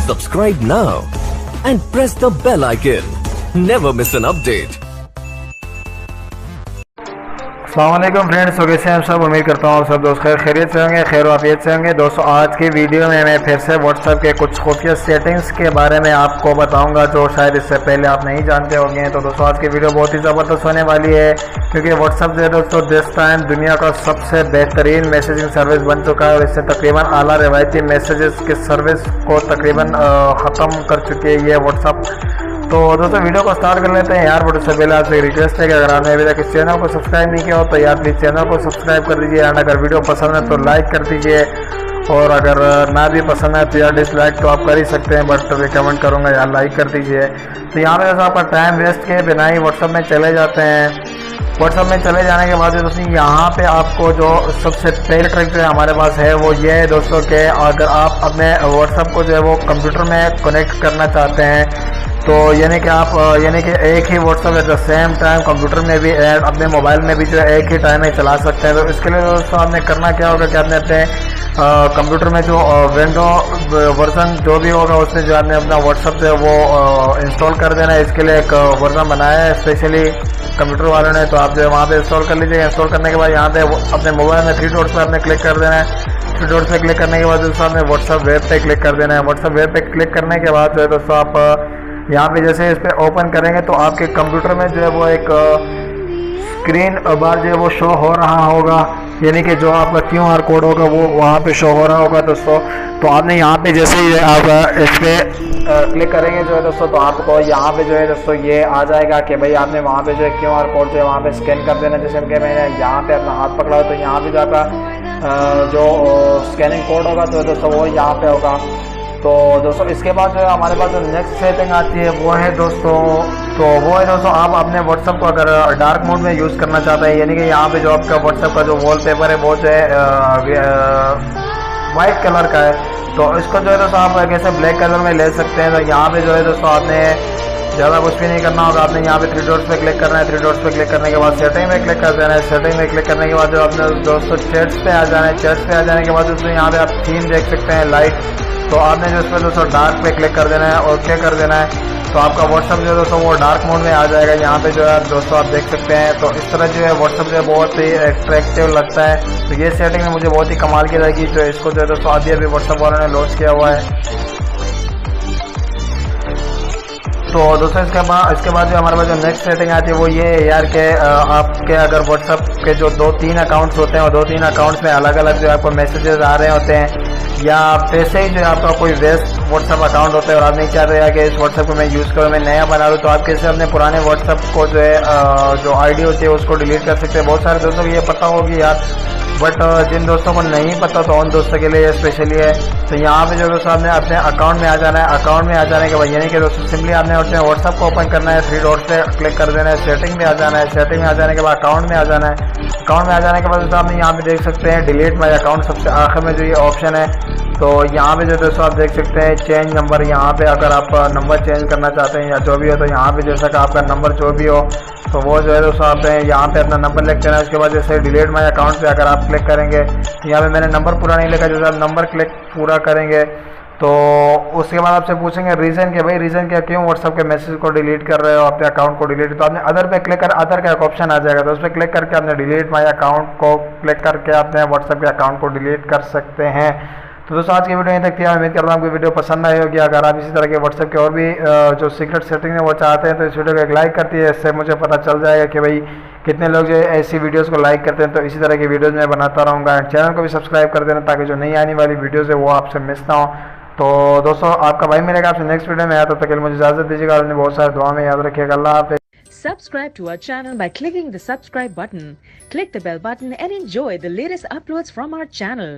Subscribe now and press the bell icon. Never miss an update. अस्सलामुअलैकुम friends, तो कैसे हैं आप सब। उम्मीद करता हूँ आप सब दोस्त खैरियत से होंगे, खैर वाफियत से होंगे। दोस्तों आज की वीडियो में मैं फिर से व्हाट्सएप के कुछ खुफिया सेटिंग्स के बारे में आपको बताऊंगा जो शायद इससे पहले आप नहीं जानते होंगे। तो दोस्तों आज की वीडियो बहुत ही ज़बरदस्त होने वाली है, क्योंकि व्हाट्सएप जो है दोस्तों दिस टाइम दुनिया का सबसे बेहतरीन मैसेजिंग सर्विस बन चुका है और इससे तकरीबन आला रिवायती मैसेजेस की सर्विस को तकरीबन ख़त्म कर चुकी है ये व्हाट्सएप। तो दोस्तों वीडियो को स्टार्ट कर लेते हैं यार। बट उससे पहले आपसे रिक्वेस्ट है कि अगर आपने अभी तक इस चैनल को सब्सक्राइब नहीं किया हो तो यार प्लीज़ चैनल को सब्सक्राइब कर दीजिए, एंड अगर वीडियो पसंद है तो लाइक कर दीजिए, और अगर ना भी पसंद है तो यार डिसलाइक तो आप कर ही सकते हैं, बट रिकमेंड करूँगा यार लाइक कर दीजिए। तो यहाँ पे दोस्तों आपका टाइम वेस्ट के बिना ही व्हाट्सएप में चले जाते हैं। व्हाट्सएप में चले जाने के बाद दोस्तों यहाँ पे आपको जो सबसे पहले ट्रिक जो हमारे पास है वो ये है दोस्तों कि अगर आप अपने व्हाट्सएप को जो है वो कंप्यूटर में कनेक्ट करना चाहते हैं, तो यानी कि एक ही WhatsApp at the same time computer में भी एंड अपने मोबाइल में भी जो है एक ही टाइम में चला सकते हैं। तो इसके लिए दोस्तों आपने करना क्या होगा कि आपने अपने कंप्यूटर में जो विंडो वर्जन जो भी होगा उसमें जो आपने अपना व्हाट्सएप जो है वो इंस्टॉल कर देना है। इसके लिए एक वर्जन बनाया है स्पेशली कंप्यूटर वालों ने, तो आप जो है वहाँ पे इंस्टॉल कर लीजिए। इंस्टॉल करने के बाद यहाँ पे अपने मोबाइल में 3 डॉट्स पे आपने क्लिक कर देना है। 3 डॉट्स पे क्लिक करने के बाद दोस्तों आपने व्हाट्सएप वेब पे क्लिक कर देना है। व्हाट्सएप वेब पे क्लिक करने के बाद जो है दोस्तों आप यहाँ पे जैसे इस पे ओपन करेंगे तो आपके कंप्यूटर में जो है वो एक स्क्रीन बार जो है वो शो हो रहा होगा, यानी कि जो आपका QR कोड होगा वो वहाँ पे शो हो रहा होगा दोस्तों। तो आपने यहाँ पे जैसे ही आप इस पर क्लिक करेंगे जो है दोस्तों तो आपको यहाँ पे जो है दोस्तों ये आ जाएगा कि भाई आपने वहाँ पे जो है QR कोड जो है वहाँ पे स्कैन कर देना। जैसे कि मैंने यहाँ पे अपना हाथ पकड़ा हो तो यहाँ पे जो आपका जो स्कैनिंग कोड होगा तो दोस्तों वो यहाँ पे होगा। तो दोस्तों इसके बाद जो है हमारे पास जो नेक्स्ट सेटिंग आती है वो है दोस्तों, तो वो है दोस्तों आप अपने व्हाट्सएप को अगर डार्क मोड में यूज़ करना चाहते हैं, यानी कि यहाँ पे जो आपका व्हाट्सएप का जो वॉलपेपर है वो जो है वाइट कलर का है, तो इसको जो है दोस्तों आप कैसे ब्लैक कलर में ले सकते हैं। तो यहाँ पे जो है दोस्तों आपने ज़्यादा कुछ भी नहीं करना होगा। आपने यहाँ पे 3 डॉट्स पे क्लिक करना है। 3 डॉट्स पे क्लिक करने के बाद सेटिंग में क्लिक कर देना है। सेटिंग में क्लिक करने के बाद जो आपने दोस्तों चैट्स पे आ जाना है। चैट्स पे आ जाने के बाद दोस्तों यहाँ पे आप थीम देख सकते हैं लाइट, तो आपने जो इस पर दोस्तों डार्क पे क्लिक कर देना है और क्या कर देना है तो आपका व्हाट्सएप जो है दोस्तों वो डार्क मोड में आ जाएगा। यहाँ पे जो है दोस्तों आप देख सकते हैं। तो इस तरह जो है व्हाट्सएप जो है बहुत ही अट्रैक्टिव लगता है। तो ये सेटिंग में मुझे बहुत ही कमाल की लगी, तो इसको जो है दोस्तों अभी व्हाट्सएप वालों ने लॉन्च किया हुआ है। तो दोस्तों इसके बाद जो हमारे पास जो नेक्स्ट सेटिंग आती है वो ये है यार कि आपके अगर व्हाट्सएप के जो 2-3 अकाउंट्स होते हैं और 2-3 अकाउंट्स में अलग अलग जो आपको मैसेजेस आ रहे होते हैं, या वैसे ही जो आपका कोई वेस्ट व्हाट्सएप अकाउंट होता है और आप नहीं चाहते हैं कि इस व्हाट्सएप को मैं यूज़ करूँ, मैं नया बना लूँ, तो आप कैसे अपने पुराने व्हाट्सएप को जो है जो आईडी होती है उसको डिलीट कर सकते हैं। बहुत सारे दोस्तों को ये पता होगी यार, बट जिन दोस्तों को नहीं पता तो उन दोस्तों के लिए ये स्पेशली है। तो यहाँ पे जो दोस्तों आपने अपने अकाउंट में आ जाना है। अकाउंट में आ जाने के बाद यानी कि दोस्तों सिंपली आपने अपने व्हाट्सएप को ओपन करना है। 3 डॉट पे क्लिक कर देना है। सेटिंग में आ जाना है। सेटिंग में आ जाने के बाद अकाउंट में आ जाना है। अकाउंट में आ जाने के बाद दोस्तों आपने यहाँ पे देख सकते हैं डिलीट माई अकाउंट, सबसे आखिर में जो ये ऑप्शन है। तो यहाँ पे जो दोस्तों आप देख सकते हैं चेंज नंबर, यहाँ पे अगर आप नंबर चेंज करना चाहते हैं या जो भी हो, तो यहाँ पे जैसा कि आपका नंबर जो भी हो तो वो जो है दोस्तों आप यहाँ पे अपना नंबर लिख देना है। उसके बाद जैसे डिलीट माई अकाउंट पे अगर आप क्लिक करेंगे, यहाँ पे मैंने नंबर पूरा नहीं लिखा, जैसे आप नंबर क्लिक पूरा करेंगे तो उसके बाद आपसे पूछेंगे रीज़न के, भाई रीज़न क्या, क्यों व्हाट्सएप के मैसेज को डिलीट कर रहे हो, अपने अकाउंट को डिलीट। तो आपने अदर पे क्लिक कर, अदर का एक ऑप्शन आ जाएगा, तो उस पर क्लिक करके आपने डिलीट माई अकाउंट को क्लिक करके अपने व्हाट्सएप के अकाउंट को डिलीट कर सकते हैं। तो दोस्तों आज की वीडियो यहीं तक थी। मैं उम्मीद करता हूँ आपको वीडियो पसंद आई होगी। अगर आप इसी तरह के व्हाट्सएप के और भी जो सीक्रेट सेटिंग है वो चाहते हैं तो इस वीडियो को एक लाइक करती है, इससे मुझे पता चल जाएगा कि भाई कितने लोग जो ऐसी वीडियोस को लाइक करते हैं। तो इसी तरह की वीडियोस मैं बनाता रहूँगा। चैनल को भी सब्सक्राइब कर देना ताकि जो नई आने वाली वीडियोज़ है वो आपसे मिस ना हो। तो दोस्तों आपका भाई मिलेगा आपसे नेक्स्ट वीडियो में। तब तक के लिए मुझे इजाज़त दीजिएगा। आपने बहुत सारे दुआ में याद रखिएगा। अल्लाह हाफ़िज़। Subscribe to our channel by clicking the subscribe button. Click the bell button and enjoy the latest uploads from our channel.